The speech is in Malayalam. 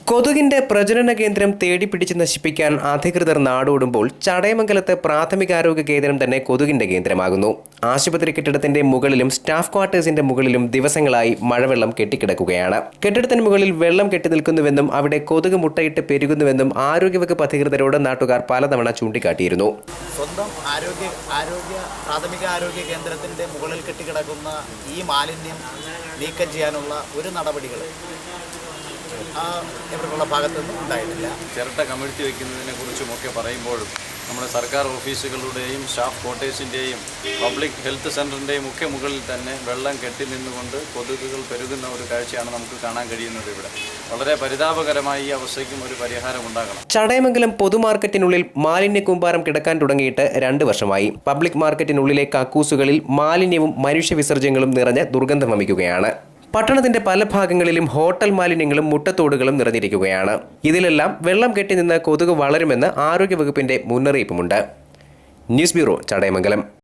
കൊതുകിന്റെ പ്രജനന കേന്ദ്രം തേടിപ്പിടിച്ച് നശിപ്പിക്കാൻ അധികൃതർ നാടോടുമ്പോൾ ചടയമംഗലത്ത് പ്രാഥമികാരോഗ്യ കേന്ദ്രം തന്നെ കൊതുകിന്റെ കേന്ദ്രമാകുന്നു. ആശുപത്രി കെട്ടിടത്തിന്റെ മുകളിലും സ്റ്റാഫ് ക്വാർട്ടേഴ്സിന്റെ മുകളിലും ദിവസങ്ങളായി മഴവെള്ളം കെട്ടിക്കിടക്കുകയാണ്. കെട്ടിടത്തിന് മുകളിൽ വെള്ളം കെട്ടി നിൽക്കുന്നുവെന്നും അവിടെ കൊതുക് മുട്ടയിട്ട് പെരുകുന്നുവെന്നും ആരോഗ്യവകുപ്പ് അധികൃതരോട് നാട്ടുകാർ പലതവണ ചൂണ്ടിക്കാട്ടിയിരുന്നു. സ്വന്തം പ്രാഥമിക ആരോഗ്യ കേന്ദ്രത്തിന്റെ മുകളിൽ കെട്ടിക്കിടക്കുന്ന ഈ മാലിന്യം നീക്കം ചെയ്യാനുള്ള ഒരു നടപടികൾ ഇവർക്കുള്ള ഭാഗത്തുനിന്നും ഉണ്ടായിട്ടില്ല. ചിരട്ട കമിഴ്ത്തി വയ്ക്കുന്നതിനെ കുറിച്ചുമൊക്കെ പറയുമ്പോഴും നമ്മുടെ സർക്കാർ ഓഫീസുകളുടെയും സ്റ്റാഫ് ക്വാർട്ടേഴ്സിൻ്റെയും പബ്ലിക് ഹെൽത്ത് സെൻ്ററിൻ്റെയും ഒക്കെ മുകളിൽ തന്നെ വെള്ളം കെട്ടി നിന്നുകൊണ്ട് കൊതുകുകൾ പെരുകുന്ന ഒരു കാഴ്ചയാണ് നമുക്ക് കാണാൻ കഴിയുന്നത്. ഇവിടെ വളരെ പരിതാപകരമായി ഈ അവസ്ഥയ്ക്കും ഒരു പരിഹാരം ഉണ്ടാകണം. ചടയമംഗലം പൊതുമാർക്കറ്റിനുള്ളിൽ മാലിന്യ കൂമ്പാരം കിടക്കാൻ തുടങ്ങിയിട്ട് 2 വർഷമായി. പബ്ലിക് മാർക്കറ്റിനുള്ളിലെ കക്കൂസുകളിൽ മാലിന്യവും മനുഷ്യ വിസർജ്യങ്ങളും നിറഞ്ഞ് ദുർഗന്ധം വമിക്കുകയാണ്. പട്ടണത്തിന്റെ പല ഭാഗങ്ങളിലും ഹോട്ടൽ മാലിന്യങ്ങളും മുട്ടത്തോടുകളും നിറഞ്ഞിരിക്കുകയാണ്. ഇതിലെല്ലാം വെള്ളം കെട്ടി നിന്ന് കൊതുക് വളരുമെന്ന് ആരോഗ്യവകുപ്പിന്റെ മുന്നറിയിപ്പുമുണ്ട്. News bureau, Chadayamangalam.